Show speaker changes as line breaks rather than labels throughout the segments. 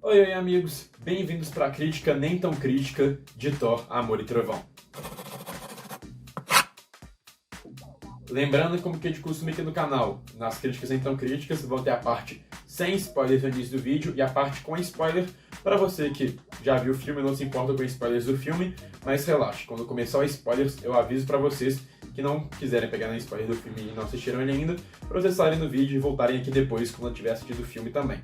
Oi, amigos, bem-vindos para a crítica nem tão crítica de Thor, Amor e Trovão. Lembrando, como que é de costume aqui no canal, nas críticas nem tão críticas vão ter a parte sem spoilers no início do vídeo e a parte com spoiler para você que já viu o filme e não se importa com spoilers do filme, mas relaxe, quando começar os spoilers eu aviso para vocês que não quiserem pegar no spoiler do filme e não assistiram ele ainda, para vocês saírem do vídeo e voltarem aqui depois quando tiver assistido o filme também.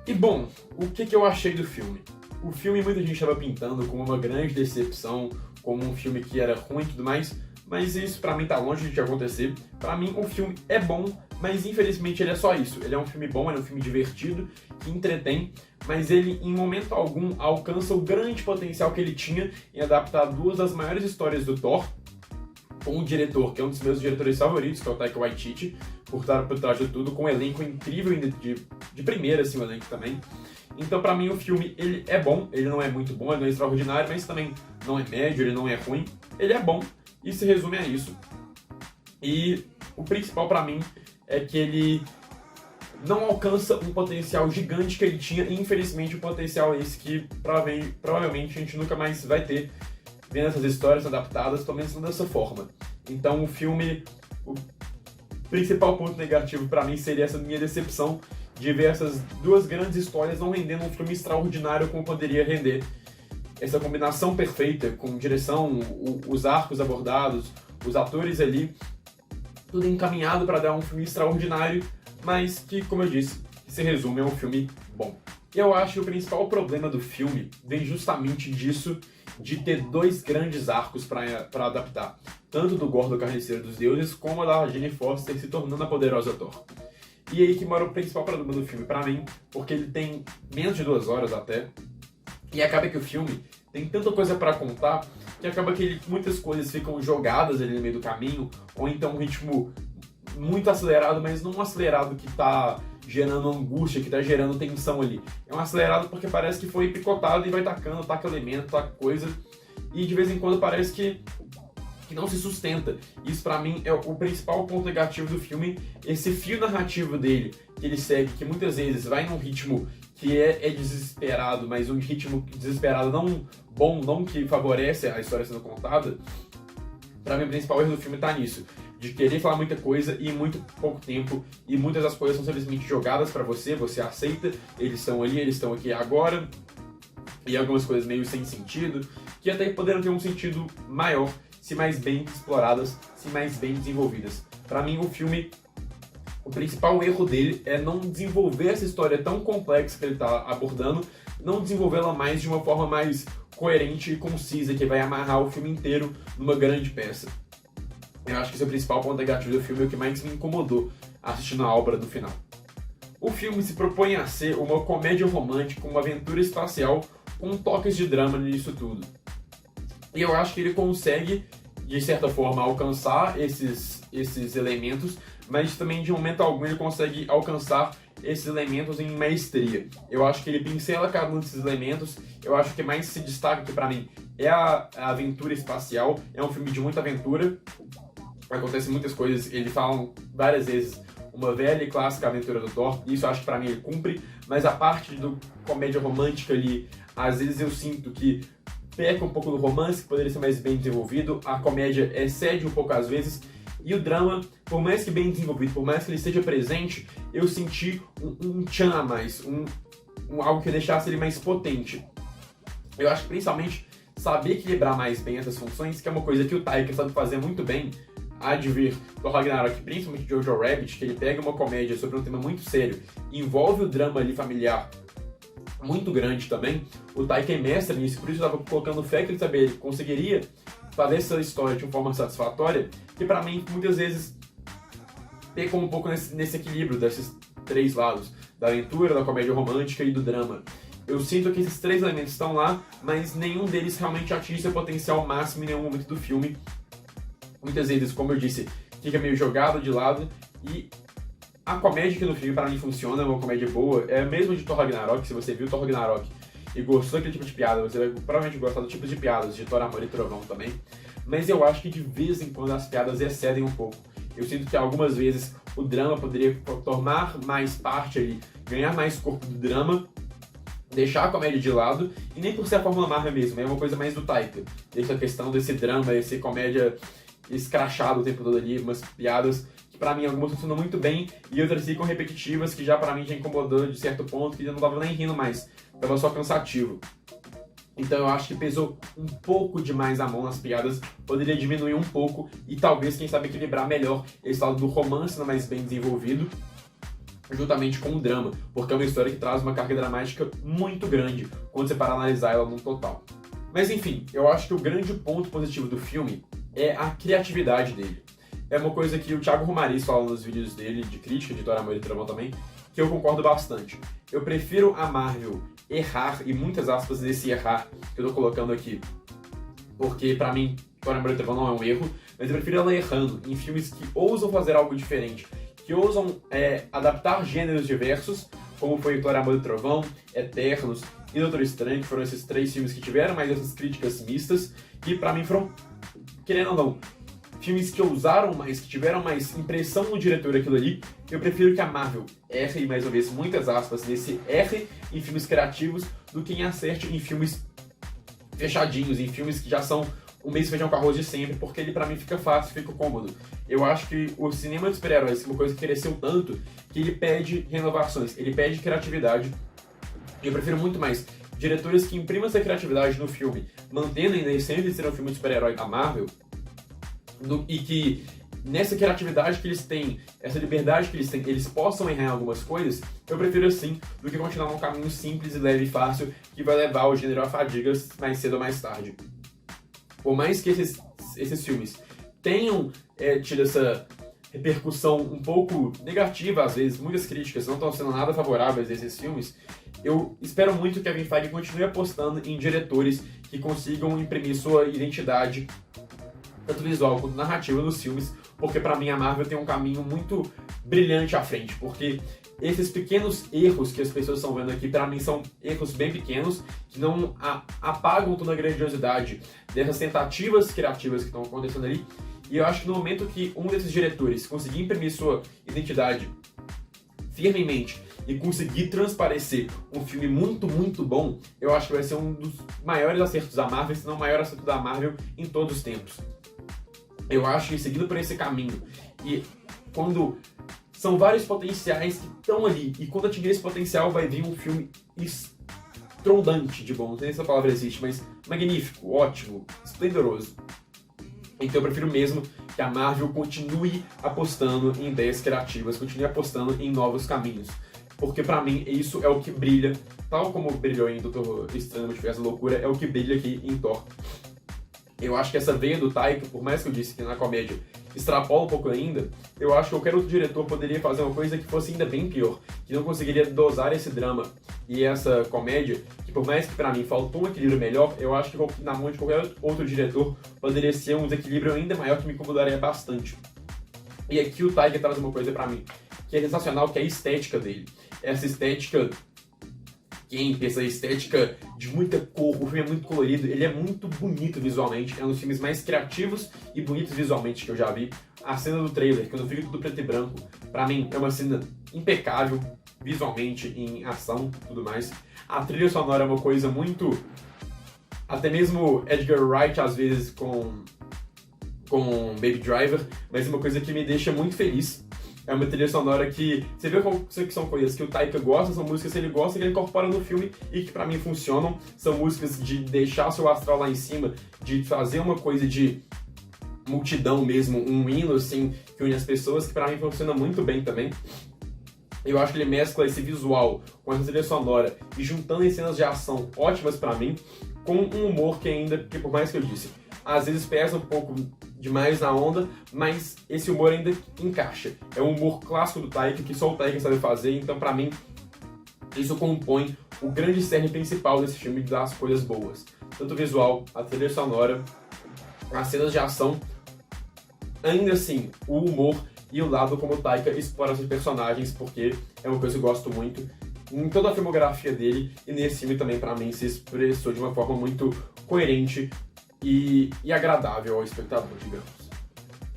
E bom, o que eu achei do filme? O filme muita gente estava pintando como uma grande decepção, como um filme que era ruim e tudo mais, mas isso pra mim tá longe de acontecer. Pra mim o filme é bom, mas infelizmente ele é só isso. Ele é um filme bom, ele é um filme divertido, que entretém, mas ele em momento algum alcança o grande potencial que ele tinha em adaptar duas das maiores histórias do Thor, com um diretor que é um dos meus diretores favoritos, que é o Taika Waititi, por trás de tudo, com um elenco incrível de primeira, assim, o elenco também. Então, pra mim, o filme, ele é bom, ele não é muito bom, ele não é extraordinário, mas também não é médio, ele não é ruim, ele é bom, e se resume a isso. E o principal pra mim é que ele não alcança um potencial gigante que ele tinha, e infelizmente o potencial é esse que provavelmente a gente nunca mais vai ter vendo essas histórias adaptadas, pelo menos não dessa forma. Então o filme, o principal ponto negativo pra mim seria essa minha decepção de ver essas duas grandes histórias não rendendo um filme extraordinário como poderia render. Essa combinação perfeita com direção, os arcos abordados, os atores ali, tudo encaminhado para dar um filme extraordinário, mas que, como eu disse, se resume a um filme bom. Eu acho que o principal problema do filme vem justamente disso, de ter dois grandes arcos para adaptar, tanto do Gorr do Carniceiro dos Deuses, como a da Jane Foster se tornando a poderosa Thor. E aí que mora o principal problema do filme para mim, porque ele tem menos de 2 horas até, e acaba que o filme tem tanta coisa para contar, que acaba que muitas coisas ficam jogadas ali no meio do caminho, ou então um ritmo muito acelerado, mas não um acelerado que tá gerando angústia, que tá gerando tensão ali. É um acelerado porque parece que foi picotado e vai tacando, taca elemento, taca coisa, e de vez em quando parece que não se sustenta. Isso pra mim é o principal ponto negativo do filme, esse fio narrativo dele, que ele segue, que muitas vezes vai num ritmo que é desesperado, mas um ritmo desesperado não bom, não que favorece a história sendo contada. Pra mim o principal erro do filme tá nisso, de querer falar muita coisa e em muito pouco tempo, e muitas das coisas são simplesmente jogadas pra você aceita, eles estão ali, eles estão aqui agora, e algumas coisas meio sem sentido, que até poderiam ter um sentido maior, se mais bem exploradas, se mais bem desenvolvidas. Pra mim, o filme, o principal erro dele é não desenvolver essa história tão complexa que ele tá abordando, não desenvolvê-la mais de uma forma mais coerente e concisa, que vai amarrar o filme inteiro numa grande peça. Eu acho que esse é o principal ponto negativo do filme, é o que mais me incomodou assistindo a obra no final. O filme se propõe a ser uma comédia romântica, uma aventura espacial, com toques de drama nisso tudo. E eu acho que ele consegue, de certa forma, alcançar esses elementos, mas também de momento algum ele consegue alcançar esses elementos em maestria. Eu acho que ele pincela cada um desses elementos, eu acho que mais se destaca aqui pra mim é a aventura espacial, é um filme de muita aventura, acontecem muitas coisas, ele fala várias vezes uma velha e clássica aventura do Thor, e isso eu acho que pra mim ele cumpre, mas a parte do comédia romântica ali, às vezes eu sinto que peca um pouco do romance, que poderia ser mais bem desenvolvido, a comédia excede um pouco às vezes, e o drama, por mais que bem desenvolvido, por mais que ele esteja presente, eu senti um tchan a mais, algo que deixasse ele mais potente. Eu acho que principalmente saber equilibrar mais bem essas funções, que é uma coisa que o Taika sabe fazer muito bem, há de vir do Ragnarok, principalmente Jojo Rabbit, que ele pega uma comédia sobre um tema muito sério, envolve o drama ali familiar muito grande também. O Taika é mestre nisso, por isso eu estava colocando fé que ele conseguiria fazer essa história de uma forma satisfatória, que pra mim muitas vezes peca um pouco nesse equilíbrio desses três lados, da aventura, da comédia romântica e do drama. Eu sinto que esses três elementos estão lá, mas nenhum deles realmente atinge seu potencial máximo em nenhum momento do filme. Muitas vezes, como eu disse, fica meio jogado de lado, e a comédia que no filme para mim funciona, é uma comédia boa, é a mesma de Thor Ragnarok. Se você viu Thor Ragnarok e gostou daquele tipo de piada, você vai provavelmente gostar do tipo de piadas de Thor, Amor e Trovão também, mas eu acho que de vez em quando as piadas excedem um pouco. Eu sinto que algumas vezes o drama poderia tomar mais parte ali, ganhar mais corpo do drama, deixar a comédia de lado, e nem por ser a Fórmula Marvel mesmo, é uma coisa mais do Taika. Deixa a questão desse drama, esse comédia escrachado o tempo todo ali, umas piadas que pra mim algumas funcionam muito bem e outras ficam repetitivas, que já pra mim já incomodou de certo ponto, que eu não tava nem rindo mais, tava só cansativo. Então eu acho que pesou um pouco demais a mão nas piadas, poderia diminuir um pouco e talvez, quem sabe, equilibrar melhor esse lado do romance mais bem desenvolvido, juntamente com o drama, porque é uma história que traz uma carga dramática muito grande quando você para analisar ela no total. Mas enfim, eu acho que o grande ponto positivo do filme é a criatividade dele. É uma coisa que o Thiago Romariz fala nos vídeos dele de crítica, de Thor, Amor e Trovão também, que eu concordo bastante. Eu prefiro a Marvel errar, e muitas aspas desse errar que eu tô colocando aqui, porque pra mim Thor, Amor e Trovão não é um erro, mas eu prefiro ela errando em filmes que ousam fazer algo diferente, que ousam adaptar gêneros diversos, como foi Thor, Amor e Trovão, Eternos e Doutor Estranho, que foram esses 3 filmes que tiveram mais essas críticas mistas, que pra mim foram, querendo ou não, filmes que ousaram mais, que tiveram mais impressão no diretor aquilo ali. Eu prefiro que a Marvel erre, mais uma vez, muitas aspas, nesse erre em filmes criativos, do que em acerte em filmes fechadinhos, em filmes que já são o mesmo feijão com arroz de sempre, porque ele pra mim fica fácil, fica cômodo. Eu acho que o cinema de super-heróis é uma coisa que cresceu tanto que ele pede renovações, ele pede criatividade. E eu prefiro muito mais diretores que imprimam essa criatividade no filme, mantendo ainda a essência de ser um filme de super-herói da Marvel, e que nessa criatividade que eles têm, essa liberdade que eles têm, eles possam errar em algumas coisas. Eu prefiro assim do que continuar num caminho simples e leve e fácil que vai levar o gênero a fadigas mais cedo ou mais tarde. Por mais que esses filmes tenham tido essa repercussão um pouco negativa, às vezes, muitas críticas não estão sendo nada favoráveis a esses filmes, eu espero muito que a Kevin Feige continue apostando em diretores que consigam imprimir sua identidade, tanto visual quanto narrativa, nos filmes, porque pra mim a Marvel tem um caminho muito brilhante à frente, porque esses pequenos erros que as pessoas estão vendo aqui, pra mim são erros bem pequenos, que não apagam toda a grandiosidade dessas tentativas criativas que estão acontecendo ali, e eu acho que no momento que um desses diretores conseguir imprimir sua identidade firmemente e conseguir transparecer um filme muito, muito bom, eu acho que vai ser um dos maiores acertos da Marvel, se não o maior acerto da Marvel em todos os tempos. Eu acho que seguindo por esse caminho, e quando são vários potenciais que estão ali, e quando atingir esse potencial vai vir um filme estrondante de bom, não sei se essa palavra existe, mas magnífico, ótimo, esplendoroso. Então eu prefiro mesmo que a Marvel continue apostando em ideias criativas, continue apostando em novos caminhos. Porque pra mim isso é o que brilha, tal como brilhou em Doutor Estranho, Multiverso da Loucura, é o que brilha aqui em Thor. Eu acho que essa veia do Taika, por mais que eu disse que na comédia extrapola um pouco ainda, eu acho que qualquer outro diretor poderia fazer uma coisa que fosse ainda bem pior, que não conseguiria dosar esse drama e essa comédia, que por mais que pra mim faltou um equilíbrio melhor, eu acho que na mão de qualquer outro diretor poderia ser um desequilíbrio ainda maior que me incomodaria bastante. E aqui o Taika traz uma coisa pra mim, que é sensacional, que é a estética dele. Essa estética quente, essa estética de muita cor, o filme é muito colorido, ele é muito bonito visualmente, é um dos filmes mais criativos e bonitos visualmente que eu já vi. A cena do trailer, quando fica tudo preto e branco, pra mim é uma cena impecável, visualmente, em ação e tudo mais. A trilha sonora é uma coisa muito... Até mesmo Edgar Wright, às vezes, com Baby Driver, mas é uma coisa que me deixa muito feliz. É uma trilha sonora que você vê que são coisas que o Taika gosta, são músicas que ele gosta, que ele incorpora no filme e que pra mim funcionam. São músicas de deixar seu astral lá em cima, de fazer uma coisa de multidão mesmo, um hino assim, que une as pessoas, que pra mim funciona muito bem também. Eu acho que ele mescla esse visual com essa trilha sonora e juntando em cenas de ação ótimas pra mim, com um humor que ainda, que por mais que eu disse, às vezes pesa um pouco demais na onda, mas esse humor ainda encaixa. É um humor clássico do Taika, que só o Taika sabe fazer, então pra mim isso compõe o grande cerne principal desse filme, das coisas boas. Tanto o visual, a trilha sonora, as cenas de ação, ainda assim, o humor e o lado como o Taika explora esses personagens, porque é uma coisa que eu gosto muito em toda a filmografia dele, e nesse filme também pra mim se expressou de uma forma muito coerente e agradável ao espectador, digamos.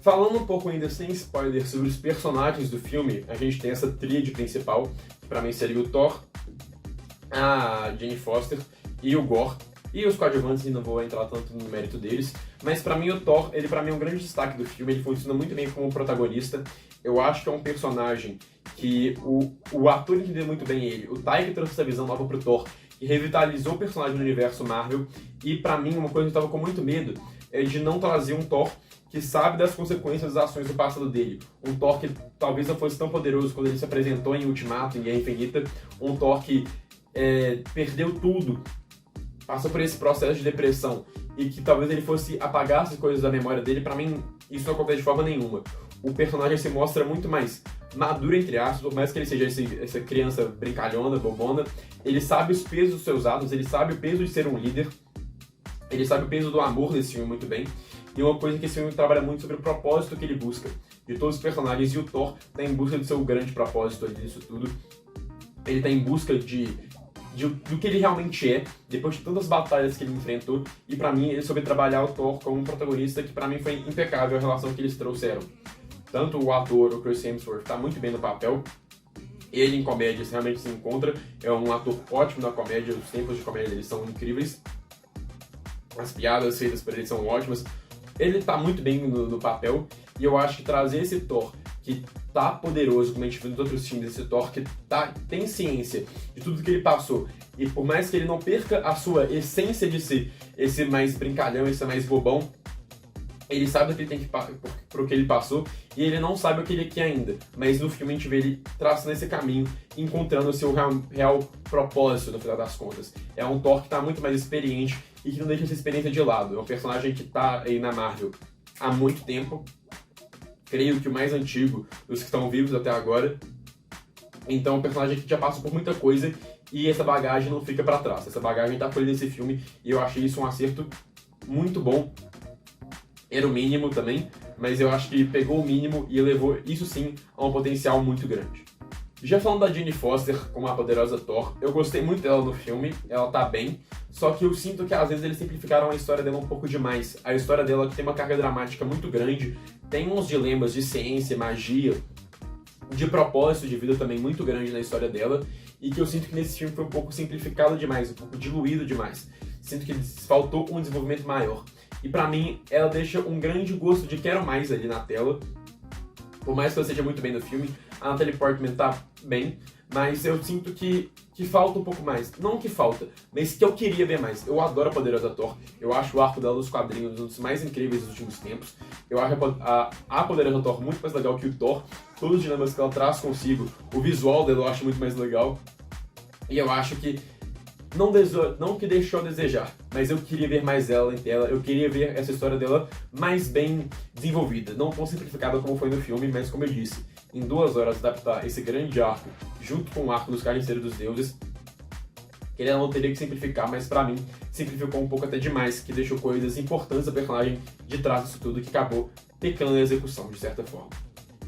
Falando um pouco ainda sem spoiler sobre os personagens do filme, a gente tem essa tríade principal, que pra mim seria o Thor, a Jane Foster e o Gorr. E os coadjuvantes, não vou entrar tanto no mérito deles, mas pra mim o Thor, ele pra mim é um grande destaque do filme, ele funciona muito bem como protagonista. Eu acho que é um personagem que o ator entendeu muito bem ele. O Taika trouxe essa visão nova pro Thor e revitalizou o personagem no universo Marvel. E pra mim, uma coisa que eu tava com muito medo é de não trazer um Thor que sabe das consequências das ações do passado dele. Um Thor que talvez não fosse tão poderoso quando ele se apresentou em Ultimato, em Guerra Infinita. Um Thor que perdeu tudo, passou por esse processo de depressão e que talvez ele fosse apagar essas coisas da memória dele. Pra mim, isso não acontece de forma nenhuma. O personagem se mostra muito mais maduro, entre aspas, por mais que ele seja essa criança brincalhona, bobona. Ele sabe os pesos dos seus atos, ele sabe o peso de ser um líder, ele sabe o peso do amor nesse filme muito bem. E uma coisa que esse filme trabalha muito sobre o propósito que ele busca de todos os personagens, e o Thor está em busca do seu grande propósito ali disso tudo. Ele está em busca do que ele realmente é, depois de tantas batalhas que ele enfrentou, e pra mim ele soube trabalhar o Thor como um protagonista que pra mim foi impecável a relação que eles trouxeram. Tanto o ator, o Chris Hemsworth, tá muito bem no papel, ele em comédia realmente se encontra, é um ator ótimo na comédia, os tempos de comédia dele são incríveis, as piadas feitas por ele são ótimas, ele tá muito bem no papel, e eu acho que trazer esse Thor que tá poderoso, como a gente viu nos outros filmes, esse Thor que tem ciência de tudo que ele passou, e por mais que ele não perca a sua essência de ser esse mais brincalhão, esse mais bobão, ele sabe o que ele tem que pro que ele passou, e ele não sabe o que ele quer ainda, mas no filme a gente vê ele traçando esse caminho, encontrando o seu real propósito no final das contas. É um Thor que tá muito mais experiente e que não deixa essa experiência de lado. É um personagem que tá aí na Marvel há muito tempo, creio que o mais antigo dos que estão vivos até agora. Então é um personagem que já passou por muita coisa e essa bagagem não fica pra trás. Essa bagagem tá por nesse filme e eu achei isso um acerto muito bom. Era o mínimo também, mas eu acho que pegou o mínimo e elevou isso sim a um potencial muito grande. Já falando da Jane Foster como a poderosa Thor, eu gostei muito dela no filme, ela tá bem, só que eu sinto que às vezes eles simplificaram a história dela um pouco demais. A história dela que tem uma carga dramática muito grande, tem uns dilemas de ciência, magia, de propósito de vida também muito grande na história dela, e que eu sinto que nesse filme foi um pouco simplificado demais, um pouco diluído demais. Sinto que faltou um desenvolvimento maior. E pra mim, ela deixa um grande gosto de quero mais ali na tela. Por mais que ela seja muito bem no filme, a Natalie Portman tá bem, mas eu sinto que falta um pouco mais. Não que falta, mas que eu queria ver mais. Eu adoro a poderosa Thor. Eu acho o arco dela nos quadrinhos um dos mais incríveis dos últimos tempos. Eu acho a poderosa Thor muito mais legal que o Thor. Todos os dilemas que ela traz consigo. O visual dela eu acho muito mais legal. E eu acho que não que deixou a desejar, mas eu queria ver mais ela em tela, eu queria ver essa história dela mais bem desenvolvida, não tão simplificada como foi no filme, mas como eu disse, em 2 horas adaptar esse grande arco junto com o arco dos Carniceiros dos Deuses, que ele não teria que simplificar, mas pra mim simplificou um pouco até demais, que deixou coisas importantes da personagem de trás disso tudo, que acabou pecando na execução, de certa forma.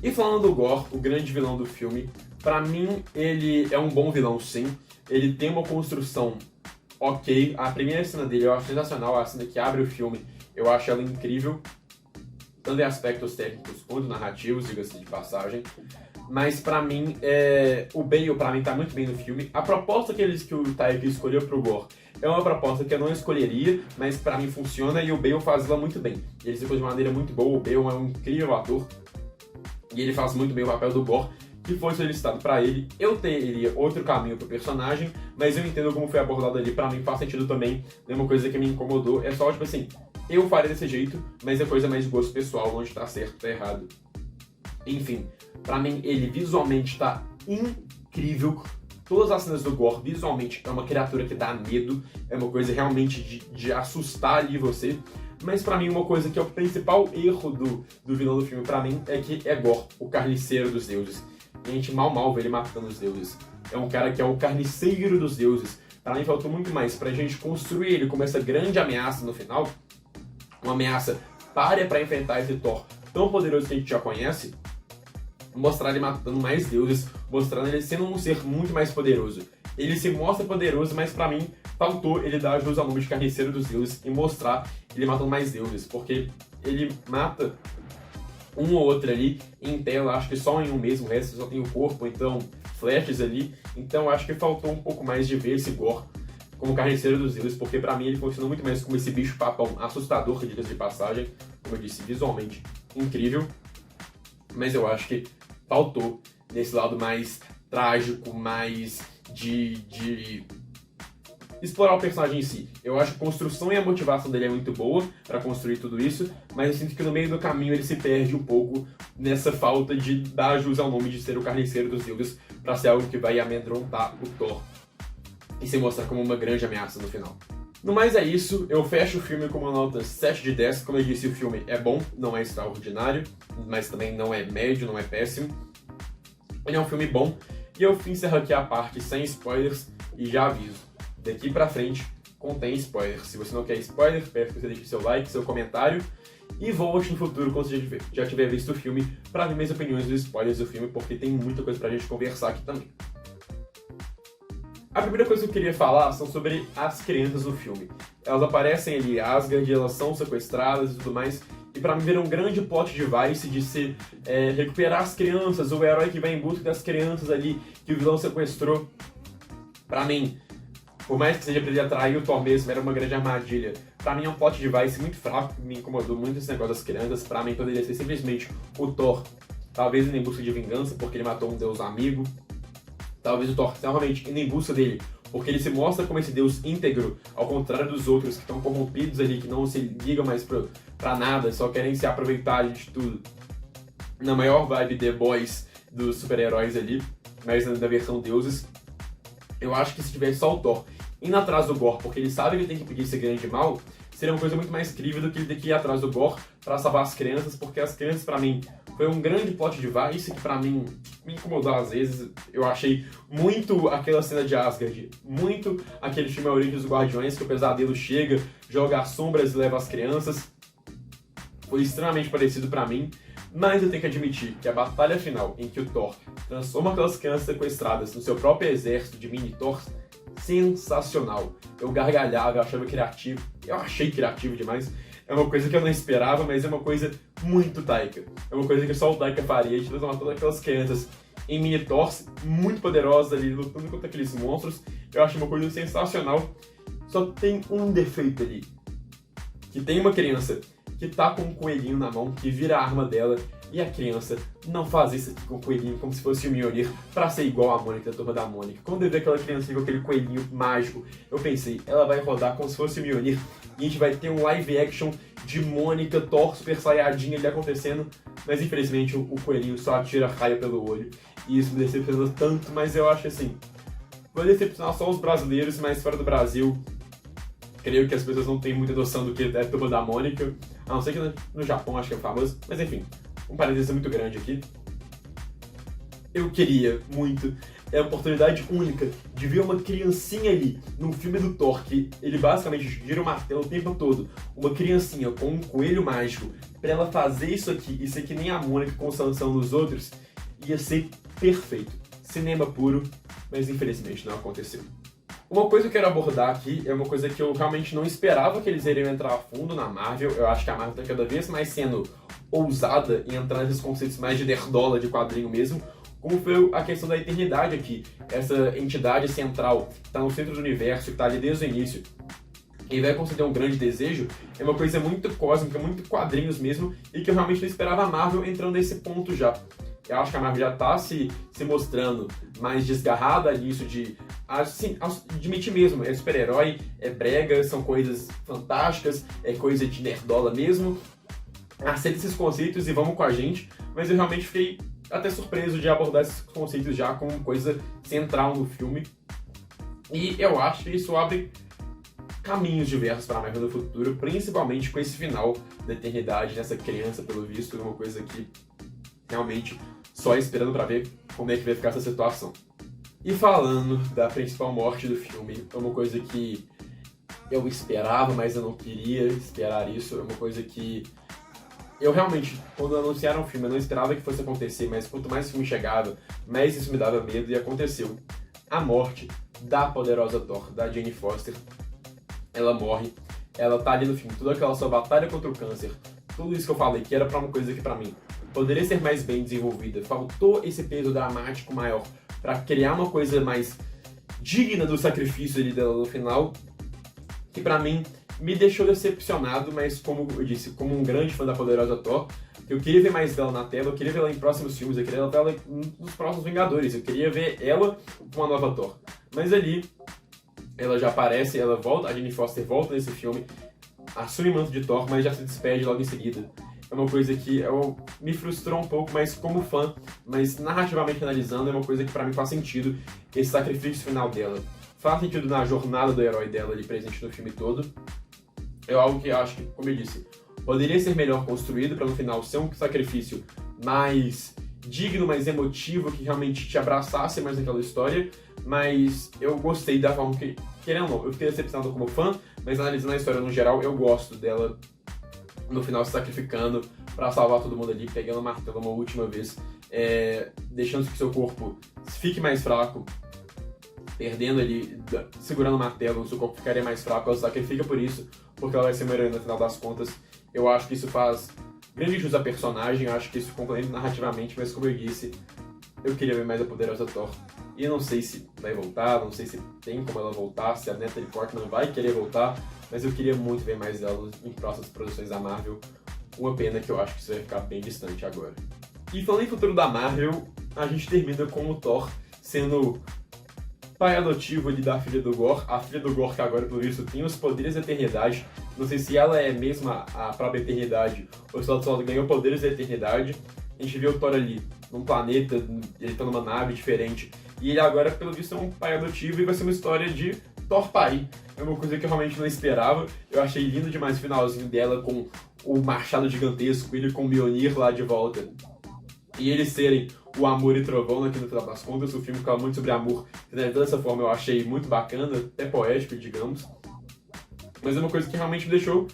E falando do Gorr, o grande vilão do filme, pra mim ele é um bom vilão sim, ele tem uma construção ok, a primeira cena dele eu acho sensacional, a cena que abre o filme, eu acho ela incrível, tanto em aspectos técnicos quanto narrativos, diga-se de passagem, mas pra mim, o Bale pra mim tá muito bem no filme, a proposta que o Taika escolheu pro Gorr é uma proposta que eu não escolheria, mas pra mim funciona e o Bale faz ela muito bem, ele se faz de maneira muito boa, o Bale é um incrível ator, e ele faz muito bem o papel do Gorr, que foi solicitado pra ele. Eu teria outro caminho pro personagem, mas eu entendo como foi abordado ali, pra mim faz sentido também, não é uma coisa que me incomodou, é só tipo assim, eu faria desse jeito, mas é coisa mais de gosto pessoal, onde tá certo, tá errado. Enfim, pra mim ele visualmente tá incrível, todas as cenas do Gorr visualmente é uma criatura que dá medo, é uma coisa realmente de assustar ali você. Mas pra mim uma coisa que é o principal erro do vilão do filme pra mim é que é Gorr, o carniceiro dos deuses. E a gente mal vê ele matando os deuses. É um cara que é o carniceiro dos deuses. Pra mim faltou muito mais pra gente construir ele como essa grande ameaça no final. Uma ameaça párea pra enfrentar esse Thor tão poderoso que a gente já conhece. Mostrar ele matando mais deuses, mostrando ele sendo um ser muito mais poderoso. Ele se mostra poderoso, mas pra mim faltou ele dar jus ao nome de carniceiro dos deuses e mostrar ele matando mais deuses, porque ele mata um ou outro ali em tela, acho que só em um mesmo, o resto só tem o corpo, então flashes ali, então acho que faltou um pouco mais de ver esse Gorr como Carniceiro dos Deuses, porque pra mim ele funciona muito mais como esse bicho-papão assustador, diga-se de passagem, como eu disse, visualmente incrível, mas eu acho que faltou nesse lado mais trágico, mais de explorar o personagem em si. Eu acho que a construção e a motivação dele é muito boa pra construir tudo isso, mas eu sinto que no meio do caminho ele se perde um pouco nessa falta de dar jus ao nome de ser o Carniceiro dos Deuses pra ser algo que vai amedrontar o Thor e se mostrar como uma grande ameaça no final. No mais é isso, eu fecho o filme com uma nota 7 de 10. Como eu disse, o filme é bom, não é extraordinário, mas também não é médio, não é péssimo. Ele é um filme bom, e eu encerro aqui a parte sem spoilers, e já aviso, daqui pra frente contém spoilers. Se você não quer spoiler, peço que você deixe seu like, seu comentário, e volte no futuro quando você já tiver visto o filme pra ver minhas opiniões dos spoilers do filme, porque tem muita coisa pra gente conversar aqui também. A primeira coisa que eu queria falar são sobre as crianças do filme. Elas aparecem ali em Asgard, elas são sequestradas e tudo mais, e pra mim vira um grande plot device de se recuperar as crianças, o herói que vai em busca das crianças ali que o vilão sequestrou. Pra mim, por mais que seja pra ele atrair o Thor mesmo, era uma grande armadilha. Pra mim é um plot device muito fraco, me incomodou muito esse negócio das crianças. Pra mim poderia ser simplesmente o Thor, talvez indo em busca de vingança, porque ele matou um deus amigo. Talvez o Thor realmente indo em busca dele, porque ele se mostra como esse deus íntegro, ao contrário dos outros que estão corrompidos ali, que não se ligam mais pra nada, só querem se aproveitar de tudo. Na maior vibe The Boys dos super-heróis ali, mas na versão deuses. Eu acho que se tivesse só o Thor indo atrás do Gorr, porque ele sabe que ele tem que pedir esse grande mal, seria uma coisa muito mais crível do que ele ter que ir atrás do Gorr pra salvar as crianças, porque as crianças, pra mim, foi um grande plot device que, pra mim, me incomodou às vezes. Eu achei muito aquela cena de Asgard, muito aquele filme A Origem dos Guardiões, que o pesadelo chega, joga as sombras e leva as crianças. Foi extremamente parecido pra mim, mas eu tenho que admitir que a batalha final, em que o Thor transforma aquelas crianças sequestradas no seu próprio exército de mini-Thors, sensacional. Eu gargalhava, eu achava criativo, eu achei criativo demais. É uma coisa que eu não esperava, mas é uma coisa muito Taika. É uma coisa que só o Taika faria, de transformar todas aquelas crianças em mini-Thors muito poderosas ali, lutando contra aqueles monstros. Eu acho uma coisa sensacional. Só tem um defeito ali. Que tem uma criança que tá com um coelhinho na mão, que vira a arma dela, e a criança não faz isso aqui com o coelhinho como se fosse o Mjolnir pra ser igual a Mônica, da Turma da Mônica. Quando eu vi aquela criança com aquele coelhinho mágico, eu pensei, ela vai rodar como se fosse o Mjolnir, e a gente vai ter um live action de Mônica, Thor, Super Saiyajin ali acontecendo, mas infelizmente o coelhinho só atira raia pelo olho, e isso me decepcionou tanto, mas eu acho assim, vai decepcionar só os brasileiros, mas fora do Brasil, creio que as pessoas não têm muita noção do que é a Turma da Mônica, a não ser que no Japão acho que é famoso, mas enfim, um parênteses muito grande aqui. Eu queria muito a oportunidade única de ver uma criancinha ali no filme do Thor, que ele basicamente gira o martelo o tempo todo, uma criancinha com um coelho mágico, pra ela fazer isso aqui que nem a Mônica com sanção dos outros, ia ser perfeito. Cinema puro, mas infelizmente não aconteceu. Uma coisa que eu quero abordar aqui é uma coisa que eu realmente não esperava que eles iriam entrar a fundo na Marvel. Eu acho que a Marvel está cada vez mais sendo ousada em entrar nesses conceitos mais de nerdola, de quadrinho mesmo, como foi a questão da eternidade aqui. Essa entidade central que está no centro do universo, que está ali desde o início, e vai conceder um grande desejo, é uma coisa muito cósmica, muito quadrinhos mesmo, e que eu realmente não esperava a Marvel entrando nesse ponto já. Eu acho que a Marvel já está se mostrando mais desgarrada nisso de admitir mesmo, é super-herói, é brega, são coisas fantásticas, é coisa de nerdola mesmo. Aceita esses conceitos e vamos com a gente, mas eu realmente fiquei até surpreso de abordar esses conceitos já como coisa central no filme. E eu acho que isso abre caminhos diversos para a Marvel no futuro, principalmente com esse final da eternidade nessa criança, pelo visto, é uma coisa que realmente só esperando para ver como é que vai ficar essa situação. E falando da principal morte do filme, é uma coisa que eu esperava, mas eu não queria esperar isso, é uma coisa que eu realmente, quando anunciaram o filme, eu não esperava que fosse acontecer, mas quanto mais o filme chegava, mais isso me dava medo e aconteceu. A morte da poderosa Thor, da Jane Foster. Ela morre, ela tá ali no filme, toda aquela sua batalha contra o câncer, tudo isso que eu falei, que era pra uma coisa que pra mim poderia ser mais bem desenvolvida, faltou esse peso dramático maior pra criar uma coisa mais digna do sacrifício ali dela no final, que pra mim me deixou decepcionado, mas como eu disse, como um grande fã da poderosa Thor, eu queria ver mais dela na tela, eu queria ver ela em próximos filmes, eu queria ver ela nos próximos Vingadores, eu queria ver ela com a nova Thor. Mas ali, ela já aparece, ela volta, a Jane Foster volta nesse filme, assume o manto de Thor, mas já se despede logo em seguida. É uma coisa que me frustrou um pouco, mas como fã, mas narrativamente analisando, é uma coisa que pra mim faz sentido, esse sacrifício final dela. Faz sentido na jornada do herói dela ali presente no filme todo. É algo que eu acho que, como eu disse, poderia ser melhor construído para no final ser um sacrifício mais digno, mais emotivo, que realmente te abraçasse mais naquela história, mas eu gostei da forma que, querendo ou não, eu fiquei decepcionado como fã, mas analisando a história no geral, eu gosto dela no final se sacrificando para salvar todo mundo ali, pegando o martelo uma última vez, deixando que seu corpo fique mais fraco, perdendo ali, segurando o martelo, o seu corpo ficaria mais fraco, ela se sacrifica por isso, porque ela vai ser uma heroína no final das contas. Eu acho que isso faz grande jus à personagem, eu acho que isso complementa narrativamente, mas como eu disse, eu queria ver mais a poderosa Thor. E eu não sei se vai voltar, não sei se tem como ela voltar, se a Natalie Portman vai querer voltar, mas eu queria muito ver mais dela em próximas produções da Marvel. Uma pena que eu acho que isso vai ficar bem distante agora. E falando em futuro da Marvel, a gente termina com o Thor sendo pai adotivo ali da filha do Gorr, a filha do Gorr que agora, por isso, tem os poderes da eternidade. Não sei se ela é mesmo a própria eternidade ou se ela só ganhou poderes da eternidade. A gente vê o Thor ali num planeta, ele tá numa nave diferente, e ele agora, pelo visto, é um pai adotivo e vai ser uma história de Thor pai. É uma coisa que eu realmente não esperava. Eu achei lindo demais o finalzinho dela com o machado gigantesco, ele com o Mjolnir lá de volta. E eles serem o amor e trovão aqui no final das contas. O filme fala muito sobre amor, dessa forma eu achei muito bacana, até poético, digamos. Mas é uma coisa que realmente me deixou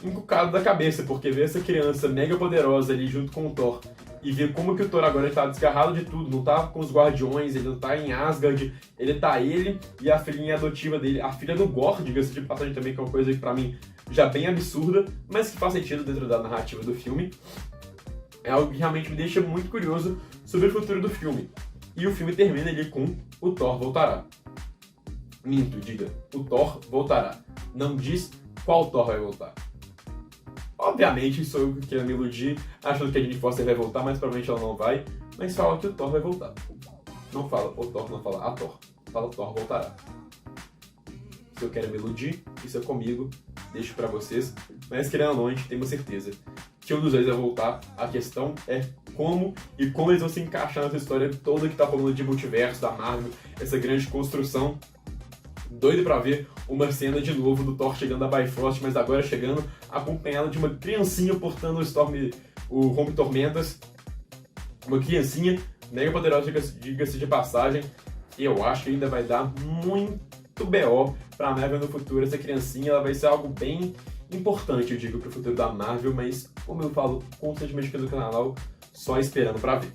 encucado da cabeça, porque ver essa criança mega poderosa ali junto com o Thor e ver como que o Thor agora está desgarrado de tudo, não tá com os Guardiões, ele não tá em Asgard, ele tá ele e a filhinha adotiva dele, a filha do Gorr, diga-se de passagem também, que é uma coisa que pra mim já bem absurda, mas que faz sentido dentro da narrativa do filme. É algo que realmente me deixa muito curioso sobre o futuro do filme. E o filme termina ali com o Thor voltará. Minto, diga, o Thor voltará. Não diz qual Thor vai voltar. Obviamente, sou eu que quero me iludir, achando que a Jane Foster vai voltar, mas provavelmente ela não vai. Mas fala que o Thor vai voltar. Não fala o Thor, não fala a Thor. Fala o Thor voltará. Se eu quero me iludir, isso é comigo, deixo pra vocês. Mas querendo ou não, a gente tem uma certeza que um dos dois vai voltar. A questão é como e como eles vão se encaixar nessa história toda que tá rolando de multiverso da Marvel, essa grande construção. Doido pra ver uma cena de novo do Thor chegando a Bifrost, mas agora chegando acompanhado de uma criancinha portando o Rompe Tormentas. Uma criancinha mega poderosa, diga-se de passagem. E eu acho que ainda vai dar muito BO pra Marvel no futuro. Essa criancinha ela vai ser algo bem importante, eu digo, pro futuro da Marvel, mas como eu falo constantemente aqui no canal, só esperando pra ver.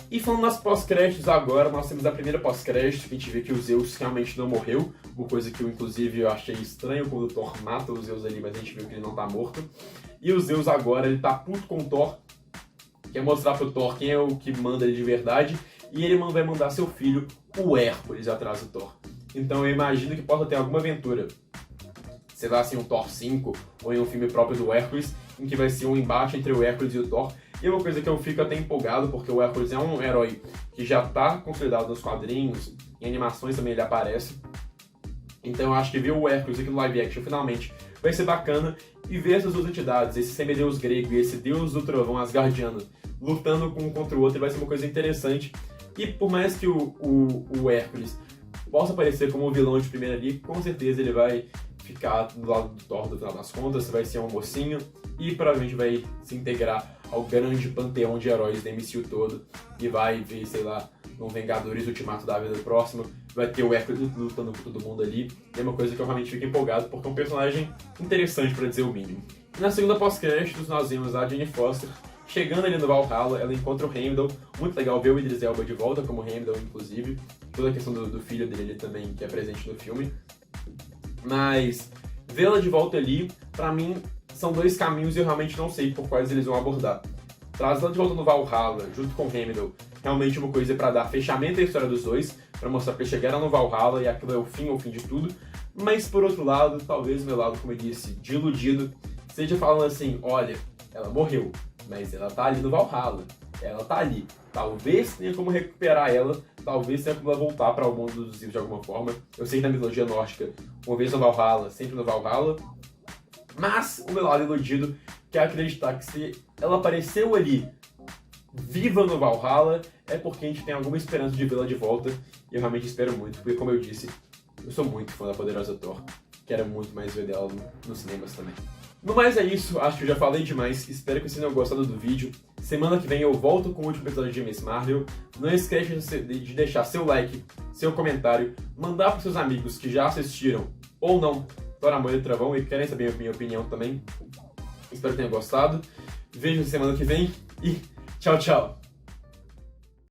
E falando nas pós-créditos agora, nós temos a primeira pós-crédito, que a gente vê que o Zeus realmente não morreu, uma coisa que eu, inclusive, eu achei estranho quando o Thor mata o Zeus ali, mas a gente viu que ele não tá morto. E o Zeus agora, ele tá puto com o Thor, quer mostrar pro Thor quem é o que manda ele de verdade, e ele vai mandar seu filho, o Hércules, atrás do Thor. Então eu imagino que possa ter alguma aventura, sei lá, assim, um Thor 5, ou em um filme próprio do Hércules, em que vai ser um embate entre o Hércules e o Thor. E é uma coisa que eu fico até empolgado, porque o Hércules é um herói que já está consolidado nos quadrinhos, em animações também ele aparece. Então eu acho que ver o Hércules aqui no live action finalmente vai ser bacana, e ver essas duas entidades, esse semideus grego e esse deus do trovão asgardiano, lutando um contra o outro, vai ser uma coisa interessante. E por mais que o Hércules possa aparecer como um vilão de primeira ali, com certeza ele vai ficar do lado do Thor no final das contas, vai ser um mocinho, e provavelmente vai se integrar ao grande panteão de heróis da MCU todo, e vai ver, sei lá, no Vingadores Ultimato da Vida Próxima, vai ter o Hércules lutando com todo mundo ali, e é uma coisa que eu realmente fico empolgado, porque é um personagem interessante, pra dizer o mínimo. E na segunda pós-créditos nós vemos a Jane Foster chegando ali no Valhalla, ela encontra o Heimdall, muito legal ver o Idris Elba de volta como Heimdall, inclusive, toda a questão do filho dele também, que é presente no filme. Mas vê-la de volta ali, pra mim, são dois caminhos e eu realmente não sei por quais eles vão abordar. Traz ela de volta no Valhalla, junto com Heimdall, realmente uma coisa pra dar fechamento à história dos dois, pra mostrar que eles chegaram no Valhalla e aquilo é o fim de tudo. Mas por outro lado, talvez o meu lado, como eu disse, de iludido, seja falando assim, olha, ela morreu, mas ela tá ali no Valhalla, ela tá ali. Talvez tenha como recuperar ela, talvez tenha como ela voltar para o mundo dos vivos de alguma forma. Eu sei que na mitologia nórdica, uma vez no Valhalla, sempre no Valhalla. Mas o meu lado iludido quer acreditar que se ela apareceu ali, viva no Valhalla, é porque a gente tem alguma esperança de vê-la de volta. E eu realmente espero muito, porque como eu disse, eu sou muito fã da poderosa Thor. Quero muito mais ver dela nos cinemas também. No mais é isso, acho que eu já falei demais, espero que vocês tenham gostado do vídeo. Semana que vem eu volto com o último episódio de Miss Marvel. Não esqueça de deixar seu like, seu comentário, mandar para seus amigos que já assistiram ou não Thor, Amor e Trovão e querem saber a minha opinião também. Espero que tenham gostado. Vejo semana que vem e tchau, tchau!